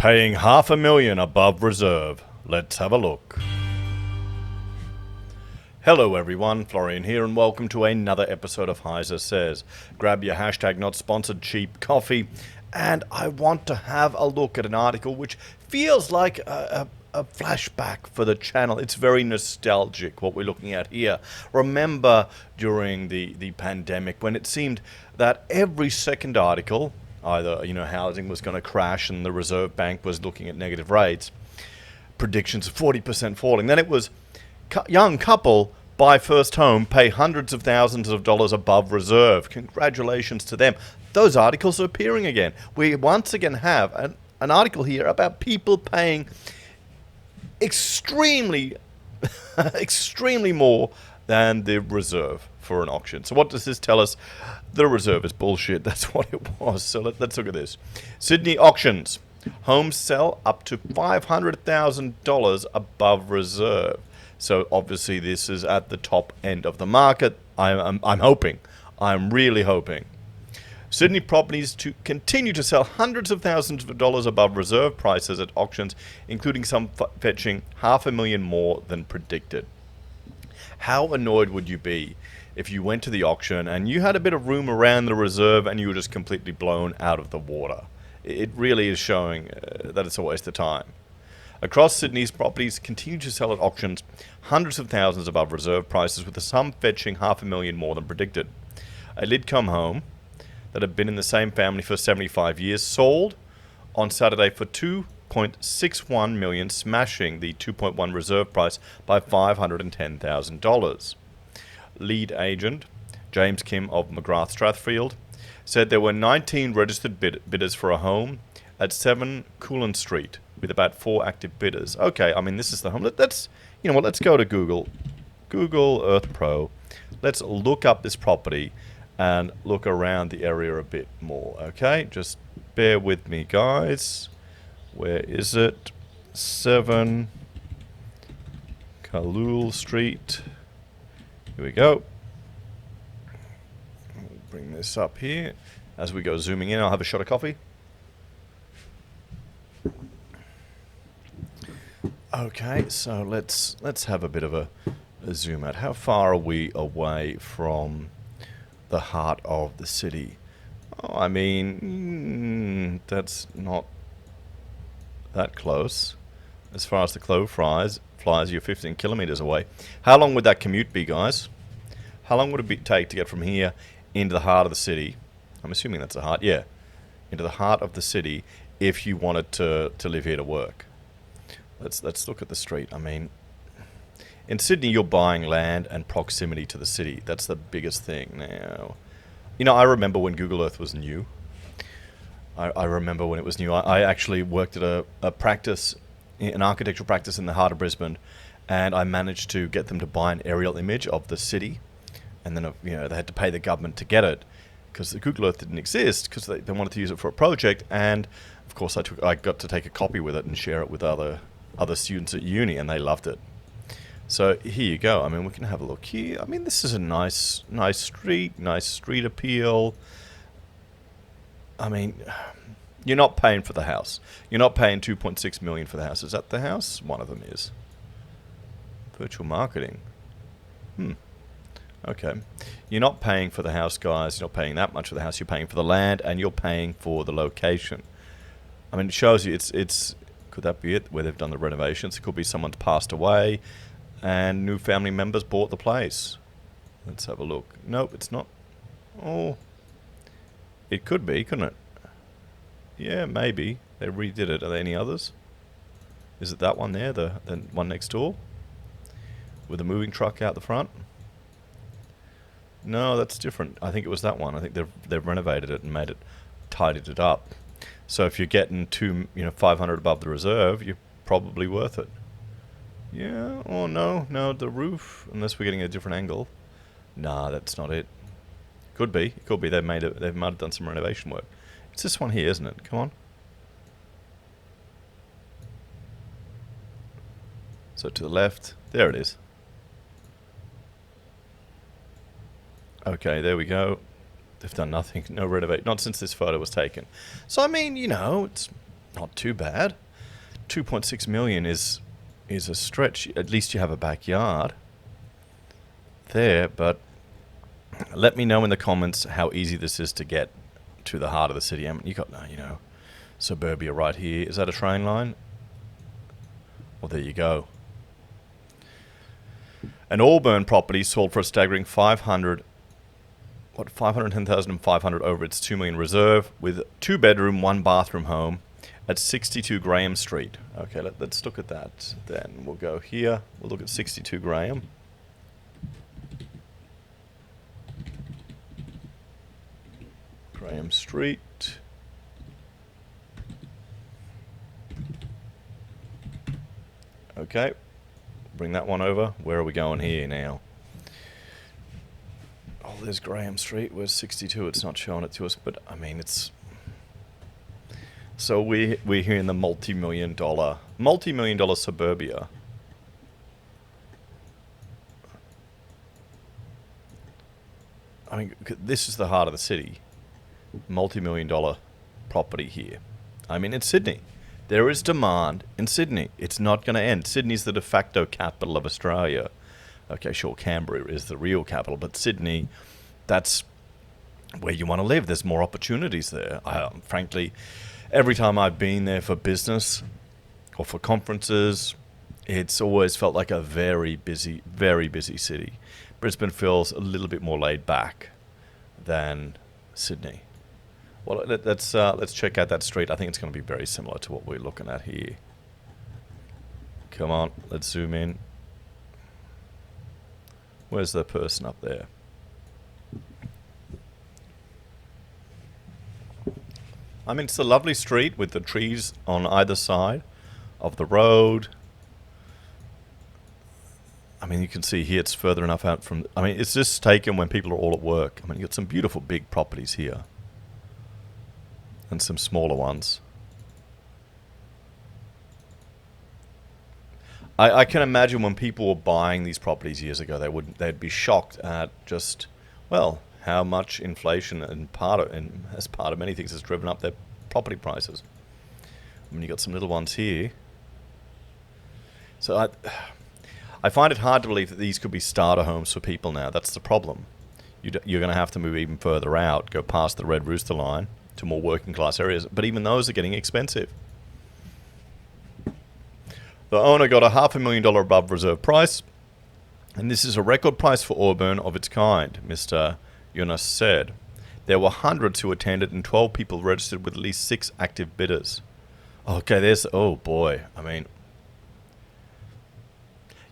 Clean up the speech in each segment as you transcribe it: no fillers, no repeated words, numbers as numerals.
Paying $500,000 above reserve. Let's have a look. Hello everyone, Florian here and welcome to another episode of HeiseSays. Grab your hashtag not sponsored cheap coffee and I want to have a look at an article which feels like a flashback for the channel. It's very nostalgic what we're looking at here. Remember during the pandemic when it seemed that every second article, either housing was going to crash and the Reserve Bank was looking at negative rates, predictions of 40% falling. Then it was young couple buy first home, pay hundreds of thousands of dollars above reserve. Congratulations to them. Those articles are appearing again. We once again have an article here about people paying extremely more than the reserve for an auction. So what does this tell us? The reserve is bullshit. That's what it was. So let's look at this. Sydney auctions. Homes sell up to $500,000 above reserve. So obviously this is at the top end of the market. I'm hoping. I'm really hoping. Sydney properties to continue to sell hundreds of thousands of dollars above reserve prices at auctions, including some fetching $500,000 more than predicted. How annoyed would you be if you went to the auction and you had a bit of room around the reserve and you were just completely blown out of the water? It really is showing that it's a waste of time. Across Sydney's properties continue to sell at auctions hundreds of thousands above reserve prices, with some fetching $500,000 more than predicted. A Lidcombe home that had been in the same family for 75 years sold on Saturday for $2.61 million, smashing the 2.1 reserve price by $510,000. Lead agent James Kim of McGrath Strathfield said there were 19 registered bidders for a home at 7 Coolan Street, with about 4 active bidders. Okay, I mean, this is the home. Let's go to Google Earth Pro. Let's look up this property and look around the area a bit more. Okay, just bear with me, guys. Where is it? 7 Coolan Street. Here we go. I'll bring this up here. As we go zooming in, I'll have a shot of coffee. Okay, so let's have a bit of a zoom out. How far are we away from the heart of the city? Oh, I mean, that's not that close. As far as the crow flies, you're 15 kilometers away. How long would that commute be, guys? How long would it take to get from here into the heart of the city? I'm assuming that's the heart. Yeah, into the heart of the city if you wanted to live here to work. Let's look at the street. I mean, in Sydney, you're buying land and proximity to the city. That's the biggest thing now. I remember when Google Earth was new. I remember when it was new. I actually worked at a practice, an architectural practice in the heart of Brisbane, and I managed to get them to buy an aerial image of the city, and then they had to pay the government to get it because the Google Earth didn't exist because they wanted to use it for a project, and of course I got to take a copy with it and share it with other students at uni, and they loved it. So here you go. I mean, we can have a look here. I mean, this is a nice street appeal. I mean, you're not paying for the house. You're not paying $2.6 million for the house. Is that the house? One of them is. Virtual marketing. Okay. You're not paying for the house, guys. You're not paying that much for the house. You're paying for the land, and you're paying for the location. I mean, it shows you it's could that be it, where they've done the renovations? It could be someone's passed away and new family members bought the place. Let's have a look. Nope, it's not. Oh, it could be, couldn't it? Yeah, maybe. They redid it. Are there any others? Is it that one there, the one next door? With a moving truck out the front? No, that's different. I think it was that one. I think they've renovated it and tidied it up. So if you're getting 500 above the reserve, you're probably worth it. Yeah. Oh no, the roof. Unless we're getting a different angle. Nah, that's not it. Could be. It could be. They might have done some renovation work. It's this one here, isn't it? Come on. So to the left, there it is. Okay, there we go. They've done nothing, no renovate, not since this photo was taken. So I mean, it's not too bad. 2.6 million is a stretch. At least you have a backyard there, but let me know in the comments how easy this is to get to the heart of the city. I mean, you got, suburbia right here. Is that a train line? Well, there you go. An Auburn property sold for a staggering 510,500 over its 2 million reserve with 2-bedroom, 1-bathroom home at 62 Graham Street. Okay, let's look at that. Then we'll go here. We'll look at 62 Graham. Graham Street. Okay, bring that one over. Where are we going here now? Oh, there's Graham Street. Where's 62? It's not showing it to us, but I mean, it's... So we're here in the multi-million dollar suburbia. I mean, this is the heart of the city. Multi-million dollar property here. I mean, it's Sydney. There is demand in Sydney. It's not going to end. Sydney's the de facto capital of Australia. Okay, sure, Canberra is the real capital, but Sydney, that's where you want to live. There's more opportunities there. Frankly, every time I've been there for business or for conferences, it's always felt like a very busy city. Brisbane feels a little bit more laid back than Sydney. Well, let's check out that street. I think it's going to be very similar to what we're looking at here. Come on, let's zoom in. Where's the person up there? I mean, it's a lovely street with the trees on either side of the road. I mean, you can see here it's further enough out from... I mean, it's just taken when people are all at work. I mean, you've got some beautiful big properties here. And some smaller ones. I can imagine when people were buying these properties years ago, they'd be shocked at just, well, how much inflation as part of many things has driven up their property prices. I mean, you got some little ones here. So I find it hard to believe that these could be starter homes for people now. That's the problem. You're going to have to move even further out, go past the Red Rooster line to more working class areas, but even those are getting expensive. The owner got a $500,000 above reserve price, and this is a record price for Auburn of its kind, Mr. Yunus said. There were hundreds who attended and 12 people registered with at least 6 active bidders. Okay, oh boy, I mean,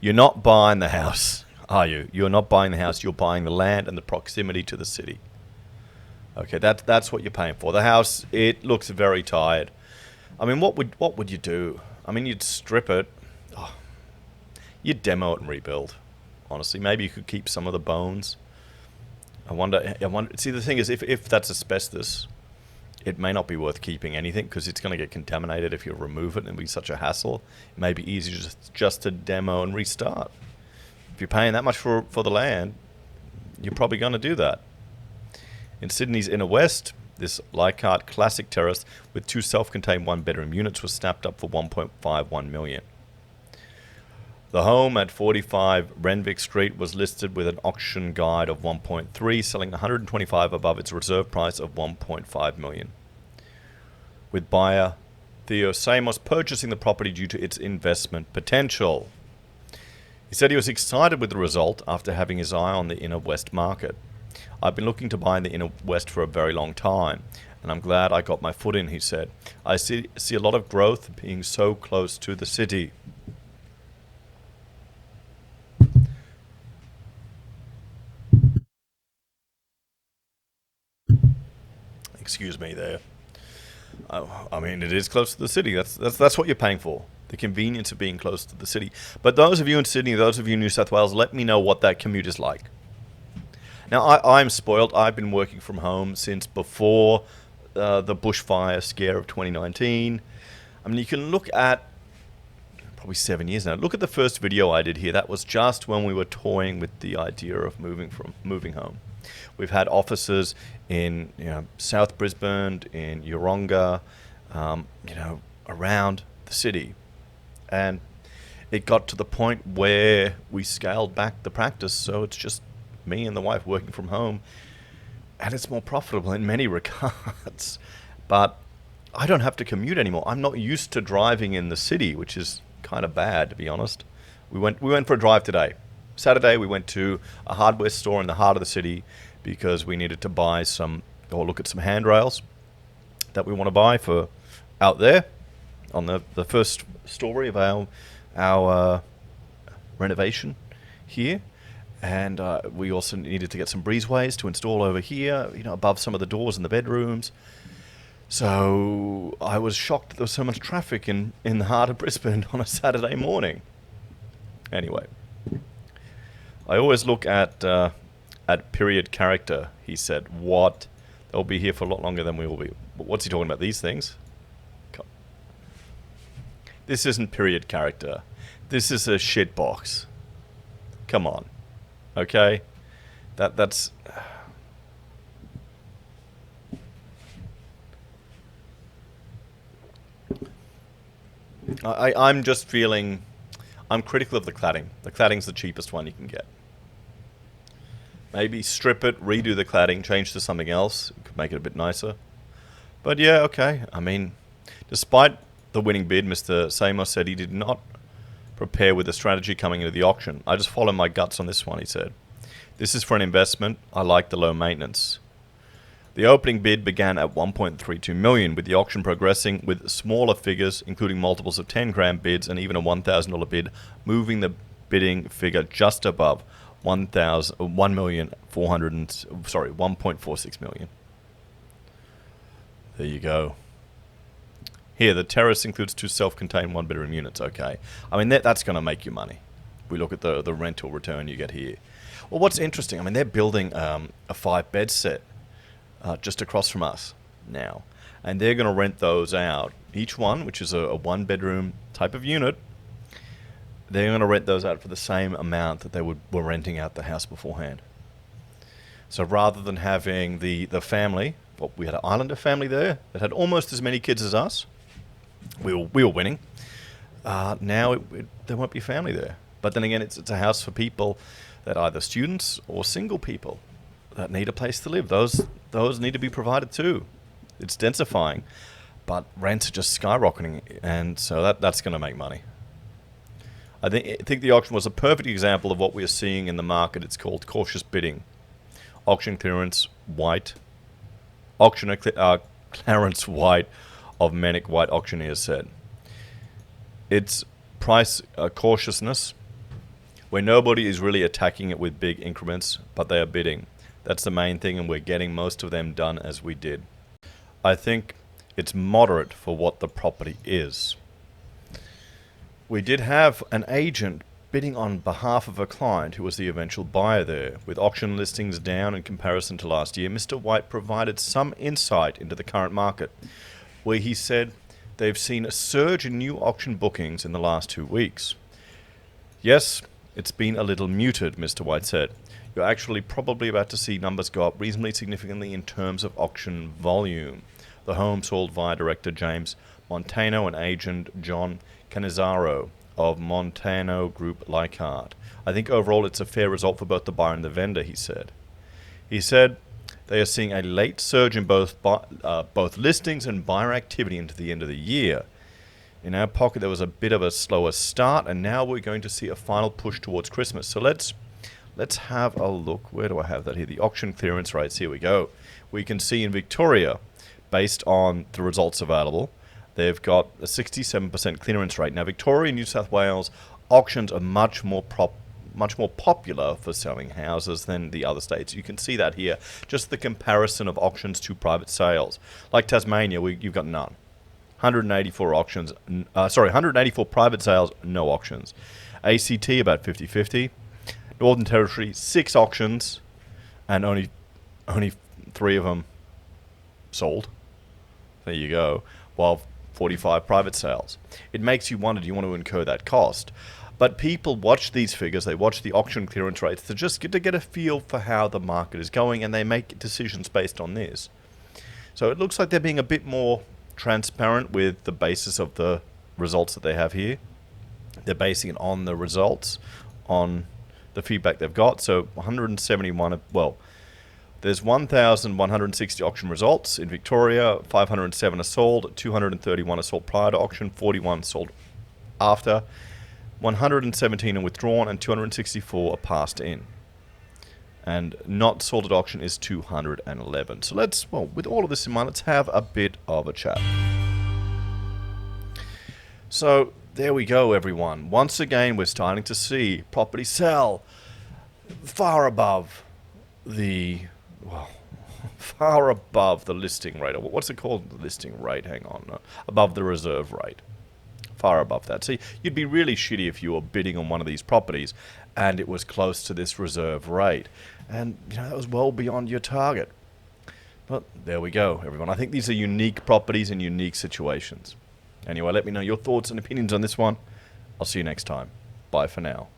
you're not buying the house, are you? You're not buying the house, you're buying the land and the proximity to the city. Okay, that's what you're paying for. The house, it looks very tired. I mean, what would you do? I mean, you'd strip it. Oh, you'd demo it and rebuild. Honestly, maybe you could keep some of the bones. I wonder. See, the thing is, if that's asbestos, it may not be worth keeping anything because it's going to get contaminated if you remove it and it'll be such a hassle. It may be easier just to demo and restart. If you're paying that much for the land, you're probably going to do that. In Sydney's inner west, this Leichhardt classic terrace with 2 self-contained 1-bedroom units was snapped up for $1.51 million. The home at 45 Renwick Street was listed with an auction guide of 1.3, selling 125 above its reserve price of $1.5 million. With buyer Theo Samos purchasing the property due to its investment potential. He said he was excited with the result after having his eye on the inner west market. I've been looking to buy in the inner west for a very long time, and I'm glad I got my foot in, he said. I see a lot of growth being so close to the city. Excuse me there. I mean, it is close to the city. That's what you're paying for. The convenience of being close to the city. But those of you in Sydney, those of you in New South Wales, let me know what that commute is like. Now, I'm spoiled. I've been working from home since before the bushfire scare of 2019. I mean, you can look at probably 7 years now. Look at the first video I did here. That was just when we were toying with the idea of moving home. We've had offices in South Brisbane, in Yeronga, around the city. And it got to the point where we scaled back the practice, so it's just me and the wife working from home, and it's more profitable in many regards. But I don't have to commute anymore. I'm not used to driving in the city, which is kind of bad, to be honest. We went for a drive today. Saturday, we went to a hardware store in the heart of the city because we needed to buy look at some handrails that we want to buy for out there on the first story of our renovation here. And we also needed to get some breezeways to install over here, above some of the doors in the bedrooms. So I was shocked that there was so much traffic in the heart of Brisbane on a Saturday morning. Anyway, I always look at period character, he said. What? They'll be here for a lot longer than we will be. But what's he talking about, these things? This isn't period character. This is a shit box. Come on. Okay? That's... I'm just feeling... I'm critical of the cladding. The cladding's the cheapest one you can get. Maybe strip it, redo the cladding, change to something else. It could make it a bit nicer. But yeah, okay. I mean, despite the winning bid, Mr. Samos said he did not prepare with a strategy coming into the auction. I just follow my guts on this one, he said. This is for an investment. I like the low maintenance. The opening bid began at 1.32 million, with the auction progressing with smaller figures, including multiples of 10 grand bids and even a $1,000 bid, moving the bidding figure just above 1.46 million. There you go. Here, the terrace includes 2 self-contained 1-bedroom units. Okay, I mean that's going to make you money. We look at the rental return you get here. Well, what's interesting? I mean, they're building a 5-bed set just across from us now, and they're going to rent those out. Each one, which is a 1-bedroom type of unit, they're going to rent those out for the same amount that they were renting out the house beforehand. So rather than having the family, we had an Islander family there that had almost as many kids as us. We were winning. Now there won't be a family there. But then again, it's a house for people that are either students or single people that need a place to live. Those need to be provided too. It's densifying, but rents are just skyrocketing, and so that's going to make money. I think the auction was a perfect example of what we are seeing in the market. It's called cautious bidding. Auction clearance white. Auctioneer Clarence White of Manic White Auctioneers said. It's price cautiousness, where nobody is really attacking it with big increments, but they are bidding. That's the main thing, and we're getting most of them done as we did. I think it's moderate for what the property is. We did have an agent bidding on behalf of a client who was the eventual buyer there. With auction listings down in comparison to last year, Mr. White provided some insight into the current market, where he said they've seen a surge in new auction bookings in the last 2 weeks. Yes, it's been a little muted, Mr. White said. You're actually probably about to see numbers go up reasonably significantly in terms of auction volume. The home sold via director James Montano and agent John Canizaro of Montano Group Leichhardt. I think overall it's a fair result for both the buyer and the vendor, he said. He said they are seeing a late surge in both listings and buyer activity into the end of the year. In our pocket there was a bit of a slower start, and now we're going to see a final push towards Christmas. So let's have a look. Where do I have that here? The auction clearance rates. Here we go. We can see in Victoria, based on the results available, they've got a 67% clearance rate. Now, Victoria and New South Wales auctions are much more popular for selling houses than the other states. You can see that here. Just the comparison of auctions to private sales. Like Tasmania, you've got none. 184 auctions. 184 private sales, no auctions. ACT about 50-50. Northern Territory 6 auctions, and only 3 of them sold. There you go. While 45 private sales. It makes you wonder, do you want to incur that cost? But people watch these figures, they watch the auction clearance rates to just get a feel for how the market is going, and they make decisions based on this. So it looks like they're being a bit more transparent with the basis of the results that they have here. They're basing it on the results, on the feedback they've got. So 171, well, there's 1,160 auction results in Victoria. 507 are sold, 231 are sold prior to auction, 41 sold after, 117 are withdrawn, and 264 are passed in. And not sold at auction is 211. So let's, well, with all of this in mind, let's have a bit of a chat. So there we go, everyone. Once again, we're starting to see property sell far above the, well, far above the listing rate. Or what's it called? The listing rate, hang on. Above the reserve rate. Far above that. See, you'd be really shitty if you were bidding on one of these properties and it was close to this reserve rate. And, you know, that was well beyond your target. But there we go, everyone. I think these are unique properties and unique situations. Anyway, let me know your thoughts and opinions on this one. I'll see you next time. Bye for now.